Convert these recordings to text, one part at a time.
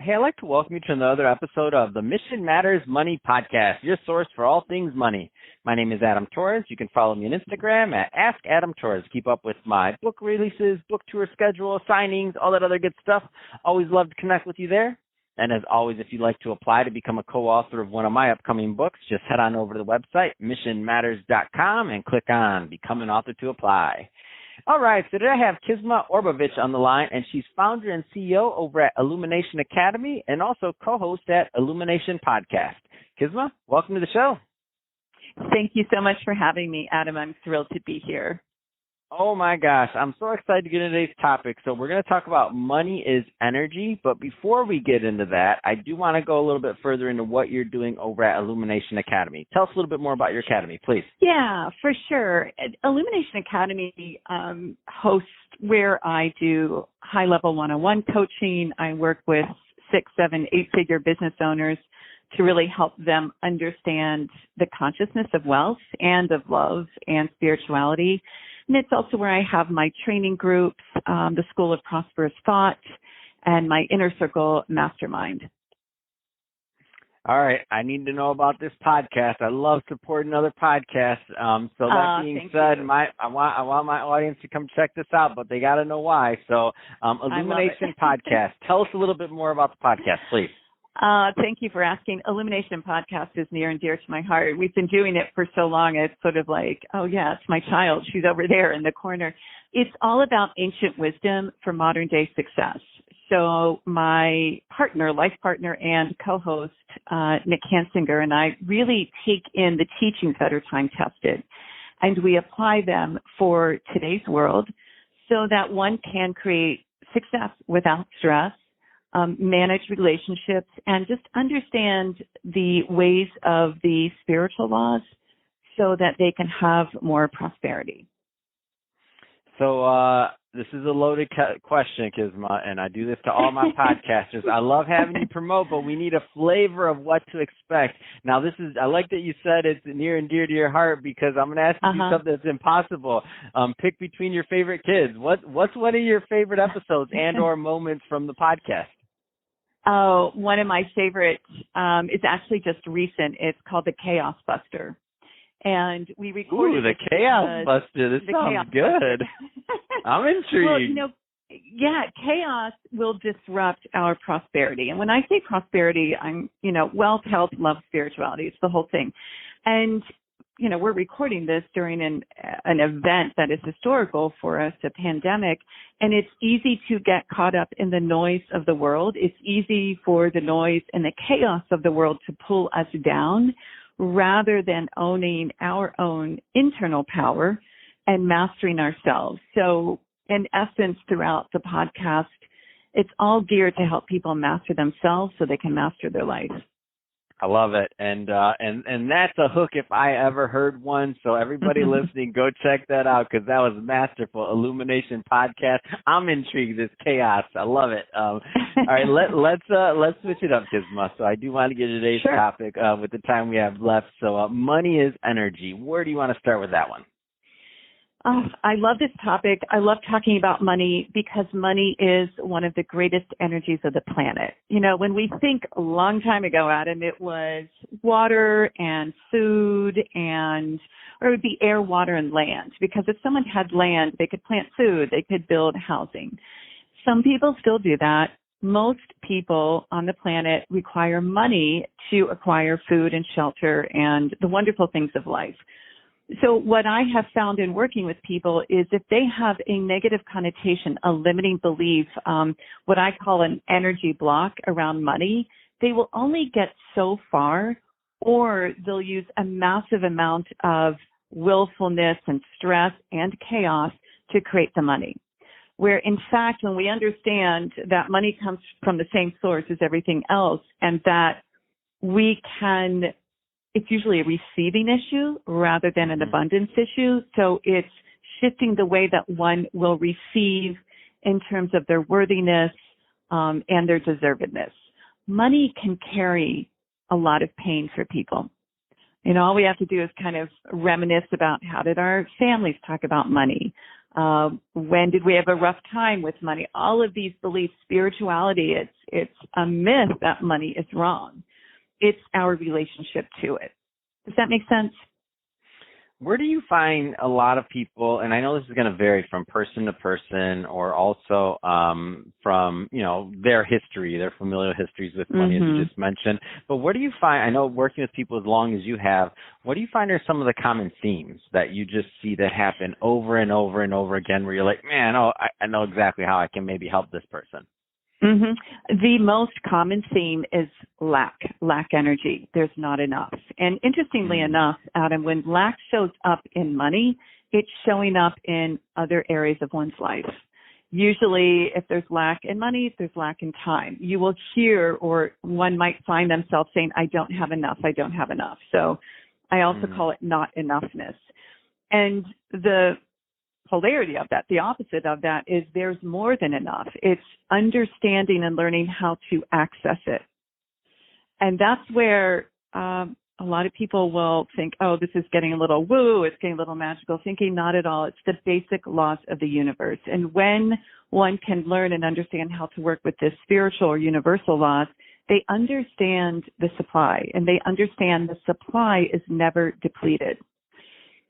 Hey, I'd like to welcome you to another episode of the Mission Matters Money Podcast, your source for all things money. My name is Adam Torres. You can follow me on Instagram at AskAdamTorres. Keep up with my book releases, book tour schedule, signings, all that other good stuff. Always love to connect with you there. And as always, if you'd like to apply to become a co-author of one of my upcoming books, just head on over to the website, missionmatters.com, and click on Become an Author to apply. All right, so today I have Kisma Orbovich on the line, and she's founder and CEO over at Illumination Academy and also co-host at Illumination Podcast. Kisma, welcome to the show. Thank you so much for having me, Adam. I'm thrilled to be here. Oh, my gosh. I'm so excited to get into today's topic. So we're going to talk about money is energy. But before we get into that, I do want to go a little bit further into what you're doing over at Illumination Academy. Tell us a little bit more about your academy, please. Yeah, for sure. Illumination Academy hosts where I do high-level one-on-one coaching. I work with 6, 7, 8-figure business owners to really help them understand the consciousness of wealth and of love and spirituality. And it's also where I have my training groups, the School of Prosperous Thought, and my Inner Circle Mastermind. All right. I need to know about this podcast. I love supporting other podcasts. So that being said, I want my audience to come check this out, but they got to know why. So Illumination Podcast. Tell us a little bit more about the podcast, please. Thank you for asking. Illumination Podcast is near and dear to my heart. We've been doing it for so long. It's sort of like, oh, yeah, it's my child. She's over there in the corner. It's all about ancient wisdom for modern day success. So my partner, life partner and co-host, Nick Hansinger, and I really take in the teachings that are time tested, and we apply them for today's world so that one can create success without stress, manage relationships, and just understand the ways of the spiritual laws so that they can have more prosperity. So this is a loaded question, Kisma, and I do this to all my podcasters. I love having you promote, but we need a flavor of what to expect. Now, I like that you said it's near and dear to your heart because I'm going to ask you to do something that's impossible. Pick between your favorite kids. What's one of your favorite episodes and or moments from the podcast? Oh, one of my favorites is actually just recent. It's called The Chaos Buster. And we recorded the Chaos Buster. This sounds good. I'm intrigued. Well, chaos will disrupt our prosperity. And when I say prosperity, I'm, wealth, health, love, spirituality. It's the whole thing. And we're recording this during an event that is historical for us, a pandemic, and it's easy to get caught up in the noise of the world. It's easy for the noise and the chaos of the world to pull us down rather than owning our own internal power and mastering ourselves. So in essence, throughout the podcast, it's all geared to help people master themselves so they can master their life. I love it. And that's a hook if I ever heard one. So everybody listening, go check that out because that was masterful. Illumination Podcast. I'm intrigued. This chaos. I love it. All right, let's switch it up, Kisma. So I do want to get to today's topic with the time we have left. So money is energy. Where do you want to start with that one? I love this topic. I love talking about money because money is one of the greatest energies of the planet. When we think a long time ago, Adam, it was water and food or it would be air, water, and land. Because if someone had land, they could plant food, they could build housing. Some people still do that. Most people on the planet require money to acquire food and shelter and the wonderful things of life. So what I have found in working with people is if they have a negative connotation, a limiting belief, what I call an energy block around money, they will only get so far, or they'll use a massive amount of willfulness and stress and chaos to create the money. Where in fact, when we understand that money comes from the same source as everything else and that it's usually a receiving issue rather than an abundance issue. So it's shifting the way that one will receive in terms of their worthiness and their deservedness. Money can carry a lot of pain for people. All we have to do is kind of reminisce about how did our families talk about money? When did we have a rough time with money? All of these beliefs, spirituality, it's a myth that money is wrong. It's our relationship to it. Does that make sense? Where do you find a lot of people, and I know this is going to vary from person to person or also from, their history, their familial histories with money, as you just mentioned, but where do you find, I know working with people as long as you have, what do you find are some of the common themes that you just see that happen over and over and over again where you're like, man, I know exactly how I can maybe help this person? The most common theme is lack energy. There's not enough. And interestingly enough, Adam, when lack shows up in money, it's showing up in other areas of one's life. Usually, if there's lack in money, there's lack in time. You will hear, or one might find themselves saying, I don't have enough. So I also call it not enoughness. And the polarity of that, the opposite of that, is there's more than enough. It's understanding and learning how to access it. And that's where a lot of people will think, oh, this is getting a little woo, it's getting a little magical thinking. Not at all. It's the basic laws of the universe. And when one can learn and understand how to work with this spiritual or universal laws, they understand the supply, and they understand the supply is never depleted.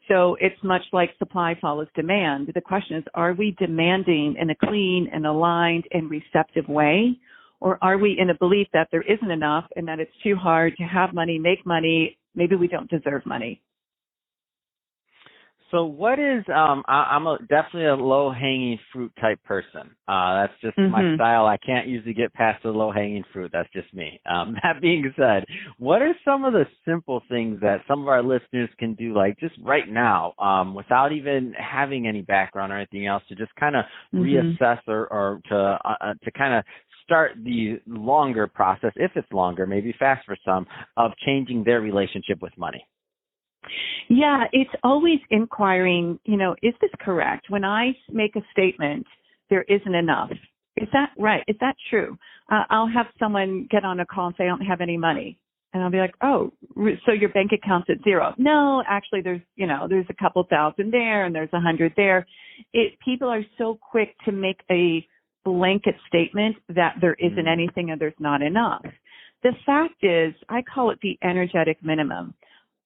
So it's much like supply follows demand. The question is, are we demanding in a clean and aligned and receptive way? Or are we in a belief that there isn't enough and that it's too hard to have money, make money, maybe we don't deserve money? So what is, I'm definitely a low-hanging fruit type person. That's just my style. I can't usually get past the low-hanging fruit. That's just me. That being said, what are some of the simple things that some of our listeners can do, like just right now, without even having any background or anything else, to just kind of reassess or to kind of start the longer process, if it's longer, maybe fast for some, of changing their relationship with money? Yeah, it's always inquiring, is this correct? When I make a statement, there isn't enough. Is that right? Is that true? I'll have someone get on a call and say, I don't have any money. And I'll be like, oh, so your bank account's at zero. No, actually there's a couple thousand there and there's 100 there. People are so quick to make a blanket statement that there isn't anything or there's not enough. The fact is, I call it the energetic minimum.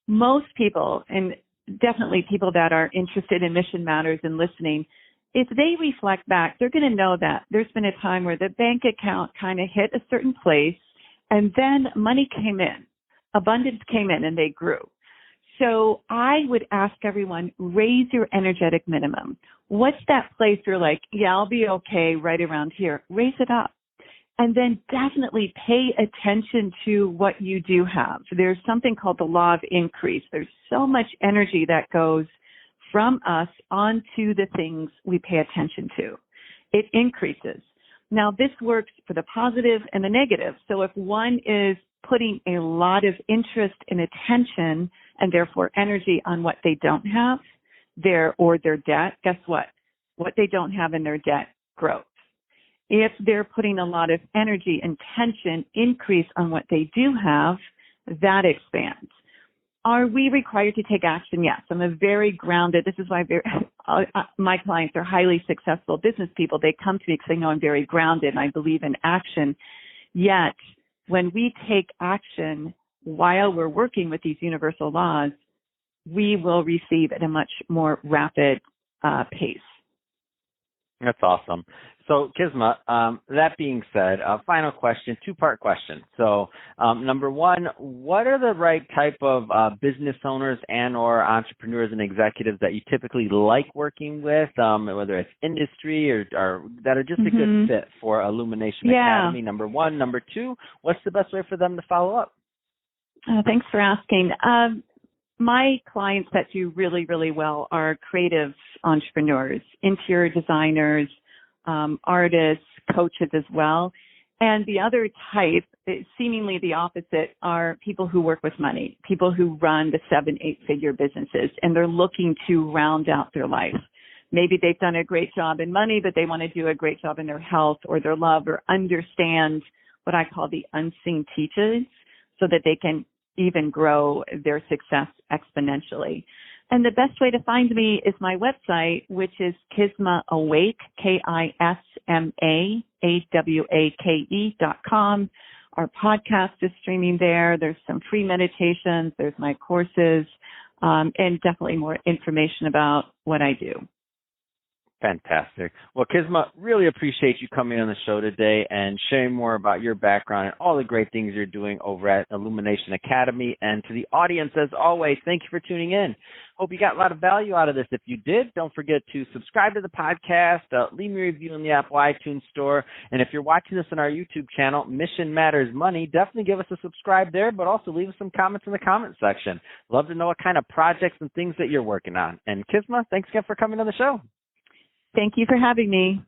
Most people, and definitely people that are interested in Mission Matters and listening, if they reflect back, they're going to know that there's been a time where the bank account kind of hit a certain place and then money came in, abundance came in, and they grew. So I would ask everyone, raise your energetic minimum. What's that place you're like, yeah, I'll be okay right around here? Raise it up. And then definitely pay attention to what you do have. There's something called the law of increase. There's so much energy that goes from us onto the things we pay attention to. It increases. Now, this works for the positive and the negative. So if one is putting a lot of interest and attention and therefore energy on what they don't have, their debt, guess what? What they don't have in their debt grows. If they're putting a lot of energy and tension increase on what they do have, that expands. Are we required to take action? Yes. I'm a very grounded, this is why my clients are highly successful business people. They come to me because they know I'm very grounded and I believe in action. Yet, when we take action while we're working with these universal laws, we will receive at a much more rapid pace. That's awesome. So, Kisma, that being said, final question, two-part question. So, number one, what are the right type of business owners and or entrepreneurs and executives that you typically like working with, whether it's industry or that are just a good fit for Illumination Academy, number one? Number two, what's the best way for them to follow up? Thanks for asking. My clients that do really, really well are creative entrepreneurs, interior designers, artists, coaches as well. And the other type, seemingly the opposite, are people who work with money, people who run the 7-8-figure businesses, and they're looking to round out their life. Maybe they've done a great job in money, but they want to do a great job in their health or their love, or understand what I call the unseen teachers so that they can even grow their success exponentially. And the best way to find me is my website, which is Kisma Awake, KismaAwake.com. Our podcast is streaming there. There's some free meditations. There's my courses, and definitely more information about what I do. Fantastic. Well, Kisma, really appreciate you coming on the show today and sharing more about your background and all the great things you're doing over at Illumination Academy. And to the audience, as always, thank you for tuning in. Hope you got a lot of value out of this. If you did, don't forget to subscribe to the podcast, leave me a review in the Apple iTunes store. And if you're watching this on our YouTube channel, Mission Matters Money, definitely give us a subscribe there, but also leave us some comments in the comment section. Love to know what kind of projects and things that you're working on. And Kisma, thanks again for coming on the show. Thank you for having me.